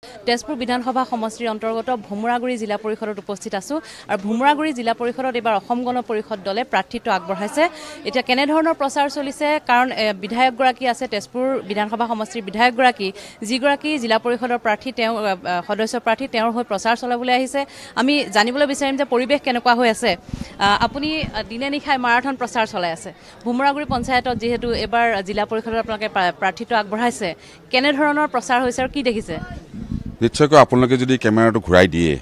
তেজপুৰ বিধানসভা সমষ্টিৰ অন্তৰ্গত ভোমোৰাগুৰি জিলা পৰিষদত উপস্থিত আছো আৰু ভোমোৰাগুৰি জিলা পৰিষদত এবাৰ অসম গণ পৰিষদ দলে প্ৰাৰ্থিত্ব আগবঢ়াইছে এতিয়া কেনে ধৰণৰ প্ৰচাৰ চলিছে কাৰণ বিধায়কগৰাকী আছে তেজপুৰ বিধানসভা সমষ্টিৰ বিধায়কগৰাকী যিগৰাকী জিলা পৰিষদৰ প্ৰাৰ্থী তেওঁ সদস্য প্ৰাৰ্থী তেওঁৰ হৈ প্ৰচাৰ চলাবলৈ আহিছে আমি জানিবলৈ বিচাৰিম যে পৰিৱেশ কেনেকুৱা হৈ আছে আপুনি দিনে নিশাই মাৰাথন প্ৰচাৰ চলাই আছে ভোমোৰাগুৰি পঞ্চায়তত যেহেতু এবাৰ জিলা পৰিষদৰ আপোনালোকে প্ৰাৰ্থিত্ব আগবঢ়াইছে কেনে ধৰণৰ প্ৰচাৰ হৈছে আৰু কি দেখিছে নিশ্চয়কৈ আপোনালোকে যদি কেমেৰাটো ঘূৰাই দিয়ে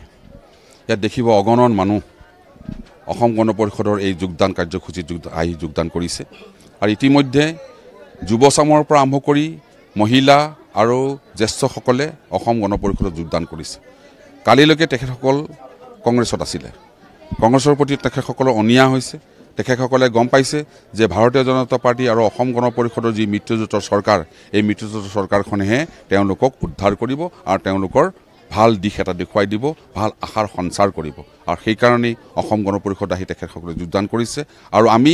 ইয়াত দেখিব অগণন মানুহ অসম গণ পৰিষদৰ এই যোগদান কাৰ্যসূচীত যোগদান কৰিছে আৰু ইতিমধ্যে যুৱচামৰ পৰা আৰম্ভ কৰি মহিলা আৰু জ্যেষ্ঠসকলে অসম গণ পৰিষদত যোগদান কৰিছে কালিলৈকে তেখেতসকল কংগ্ৰেছত আছিলে কংগ্ৰেছৰ প্ৰতি তেখেতসকলৰ অনিয়া হৈছে তেখেতসকলে গম পাইছে যে ভাৰতীয় জনতা পাৰ্টি আৰু অসম গণ পৰিষদৰ যি মিত্ৰজোঁটৰ চৰকাৰ এই মিত্ৰজোঁটৰ চৰকাৰখনেহে তেওঁলোকক উদ্ধাৰ কৰিব আৰু তেওঁলোকৰ ভাল দিশ এটা দেখুৱাই দিব ভাল আশাৰ সঞ্চাৰ কৰিব আৰু সেইকাৰণেই অসম গণ পৰিষদ আহি তেখেতসকলে যোগদান কৰিছে আৰু আমি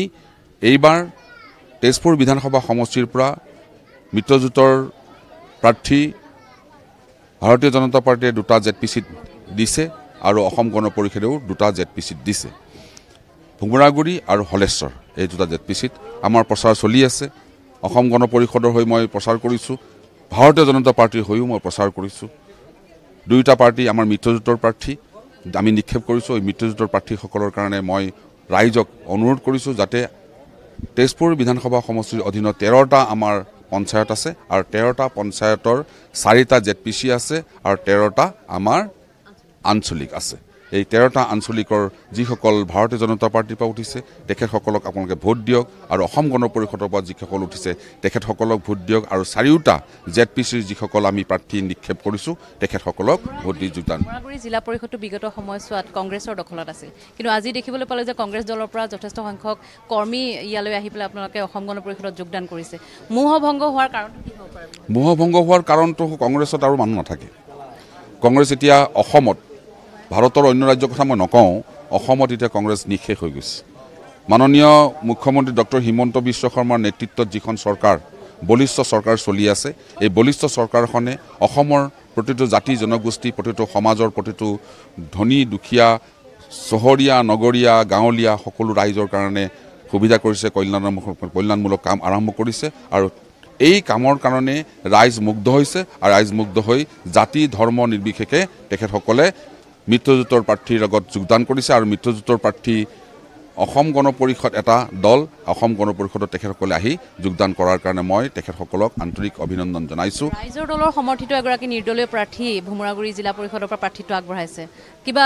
এইবাৰ তেজপুৰ বিধানসভা সমষ্টিৰ পৰা মিত্ৰজোঁটৰ প্ৰাৰ্থী ভাৰতীয় জনতা পাৰ্টিয়ে 2টা ZP চিট দিছে আৰু অসম গণ পৰিষদেও 2টা ZP চিট দিছে ভোমোৰাগুৰি আৰু হলেশ্বৰ এই 2টা ZP চিট আমাৰ প্ৰচাৰ চলি আছে অসম গণ পৰিষদৰ হৈ মই প্ৰচাৰ কৰিছোঁ ভাৰতীয় জনতা পাৰ্টিৰ হৈও মই প্ৰচাৰ কৰিছোঁ 2টা পাৰ্টি আমাৰ মিত্ৰজোঁটৰ প্ৰাৰ্থী আমি নিক্ষেপ কৰিছোঁ এই মিত্ৰজোঁটৰ প্ৰাৰ্থীসকলৰ কাৰণে মই ৰাইজক অনুৰোধ কৰিছোঁ যাতে তেজপুৰ বিধানসভা সমষ্টিৰ অধীনত 13টা আমাৰ পঞ্চায়ত আছে আৰু 13টা পঞ্চায়তৰ 4টা ZPC আছে আৰু 13টা আমাৰ আঞ্চলিক আছে এই 13টা আঞ্চলিকৰ যিসকল ভাৰতীয় জনতা পাৰ্টিৰ পৰা উঠিছে তেখেতসকলক আপোনালোকে ভোট দিয়ক আৰু অসম গণ পৰিষদৰ পৰা যিসকল উঠিছে তেখেতসকলক ভোট দিয়ক আৰু 4টা ZPCৰ যিসকল আমি প্ৰাৰ্থী নিক্ষেপ কৰিছোঁ তেখেতসকলক ভোট দি যোগদান ভোমোৰাগুৰি জিলা পৰিষদটো বিগত সময়ছোৱাত কংগ্ৰেছৰ দখলত আছিল কিন্তু আজি দেখিবলৈ পালে যে কংগ্ৰেছ দলৰ পৰা যথেষ্ট সংখ্যক কৰ্মী ইয়ালৈ আহি পেলাই আপোনালোকে অসম গণ পৰিষদত যোগদান কৰিছে মোহভংগ হোৱাৰ কাৰণটো কি হ'ব পাৰে মোহভংগ হোৱাৰ কাৰণটো কংগ্ৰেছত আৰু মানুহ নাথাকে কংগ্ৰেছ এতিয়া অসমত ভাৰতৰ অন্য ৰাজ্যৰ কথা মই নকওঁ অসমত এতিয়া কংগ্ৰেছ নিঃশেষ হৈ গৈছে মাননীয় মুখ্যমন্ত্ৰী ডক্টৰ হিমন্ত বিশ্ব শৰ্মাৰ নেতৃত্বত যিখন চৰকাৰ বলিষ্ঠ চৰকাৰ চলি আছে এই বলিষ্ঠ চৰকাৰখনে অসমৰ প্ৰতিটো জাতি জনগোষ্ঠী প্ৰতিটো সমাজৰ প্ৰতিটো ধনী দুখীয়া চহৰীয়া নগৰীয়া গাঁৱলীয়া সকলো ৰাইজৰ কাৰণে সুবিধা কৰিছে কল্যাণমূলক কাম আৰম্ভ কৰিছে আৰু এই কামৰ কাৰণে ৰাইজ মুগ্ধ হৈছে আৰু ৰাইজ মুগ্ধ হৈ জাতি ধৰ্ম নিৰ্বিশেষে তেখেতসকলে মিত্ৰজোঁটৰ প্ৰাৰ্থীৰ লগত যোগদান কৰিছে আৰু মিত্ৰজোঁটৰ প্ৰাৰ্থী অসম গণ পৰিষদ এটা দল অসম গণ পৰিষদত তেখেতসকলে আহি যোগদান কৰাৰ কাৰণে মই তেখেতসকলক আন্তৰিক অভিনন্দন জনাইছোঁ ৰাইজৰ দলৰ সমৰ্থিত এগৰাকী নিৰ্দলীয় প্ৰাৰ্থী ভোমোৰাগুৰি জিলা পৰিষদৰ পৰা প্ৰাৰ্থিত্ব আগবঢ়াইছে কিবা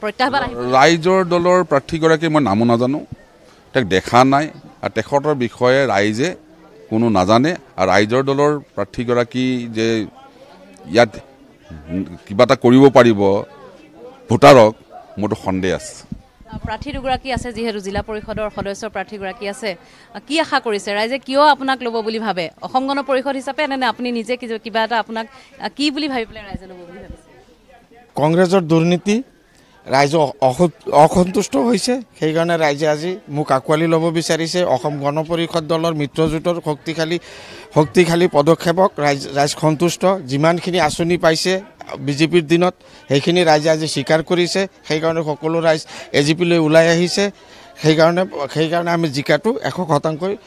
প্ৰত্যাহ্বান আহিব ৰাইজৰ দলৰ প্ৰাৰ্থীগৰাকী মই নামো নাজানো তেওঁক দেখা নাই আৰু তেখেতৰ বিষয়ে ৰাইজে কোনো নাজানে আৰু ৰাইজৰ দলৰ প্ৰাৰ্থীগৰাকী যে ইয়াত কিবা এটা কৰিব পাৰিব ভোটাৰক মোৰতো সন্দেহ আছে প্ৰাৰ্থী দুগৰাকী আছে যিহেতু জিলা পৰিষদৰ সদস্য প্ৰাৰ্থীগৰাকী আছে কি আশা কৰিছে ৰাইজে কিয় আপোনাক ল'ব বুলি ভাবে অসম গণ পৰিষদ হিচাপে নে আপুনি নিজে কিবা এটা আপোনাক কি বুলি ভাবি পেলাই ৰাইজে ল'ব বুলি ভাবিছে কংগ্ৰেছৰ দুৰ্নীতি ৰাইজ অসন্তুষ্ট হৈছে সেইকাৰণে ৰাইজে আজি মোক আঁকোৱালি ল'ব বিচাৰিছে অসম গণ পৰিষদ দলৰ মিত্ৰজোঁটৰ শক্তিশালী পদক্ষেপক ৰাইজ সন্তুষ্ট যিমানখিনি আঁচনি পাইছে বিজেপিৰ দিনত সেইখিনি ৰাইজে আজি স্বীকাৰ কৰিছে সেইকাৰণে সকলো ৰাইজ এজিপিলৈ ওলাই আহিছে সেইকাৰণে আমি জিকাটো 100%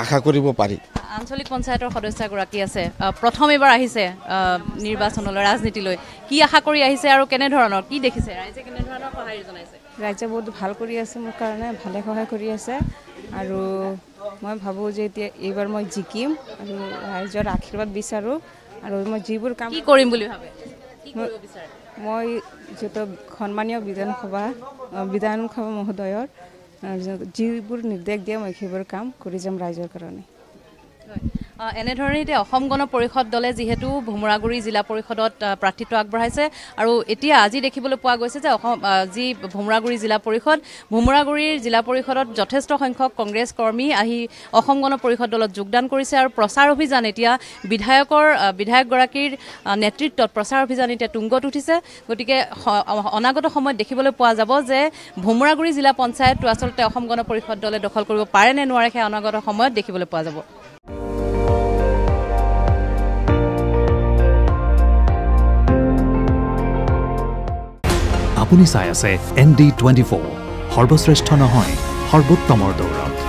আশা কৰিব পাৰি আঞ্চলিক পঞ্চায়তৰ সদস্য এগৰাকী আছে প্ৰথম এবাৰ আহিছে নিৰ্বাচনলৈ ৰাজনীতিলৈ কি আশা কৰি আহিছে আৰু কেনে ধৰণৰ কি দেখিছে ৰাইজে কেনে ধৰণৰ সহায় জনাইছে ৰাইজে বহুত ভাল কৰি আছে মোৰ কাৰণে ভালে সহায় কৰি আছে আৰু মই ভাবোঁ যে এতিয়া এইবাৰ মই জিকিম আৰু ৰাইজৰ আশীৰ্বাদ বিচাৰোঁ আৰু মই যিবোৰ কাম কি কৰিম বুলি ভাবে কি কৰিব বিচাৰে মই যিহেতু সন্মানীয় বিধানসভা মহোদয়ৰ যিবোৰ নিৰ্দেশ দিয়ে মই সেইবোৰ কাম কৰি যাম ৰাইজৰ কাৰণে এনেধৰণে এতিয়া অসম গণ পৰিষদ দলে যিহেতু ভোমোৰাগুৰি জিলা পৰিষদত প্ৰাৰ্থিত্ব আগবঢ়াইছে আৰু এতিয়া আজি দেখিবলৈ পোৱা গৈছে যে যি ভোমোৰাগুৰি জিলা পৰিষদ ভোমোৰাগুৰিৰ জিলা পৰিষদত যথেষ্ট সংখ্যক কংগ্ৰেছ কৰ্মী আহি অসম গণ পৰিষদ দলত যোগদান কৰিছে আৰু প্ৰচাৰ অভিযান এতিয়া বিধায়কগৰাকীৰ নেতৃত্বত প্ৰচাৰ অভিযান এতিয়া তুংগত উঠিছে গতিকে অনাগত সময়ত দেখিবলৈ পোৱা যাব যে ভোমোৰাগুৰি জিলা পঞ্চায়তটো আচলতে অসম গণ পৰিষদ দলে দখল কৰিব পাৰে নে নোৱাৰে সেই অনাগত সময়ত দেখিবলৈ পোৱা যাব আপুনি চাই আছে ND24 সৰ্বশ্ৰেষ্ঠ নহয় সৰ্বোত্তমৰ দৌৰত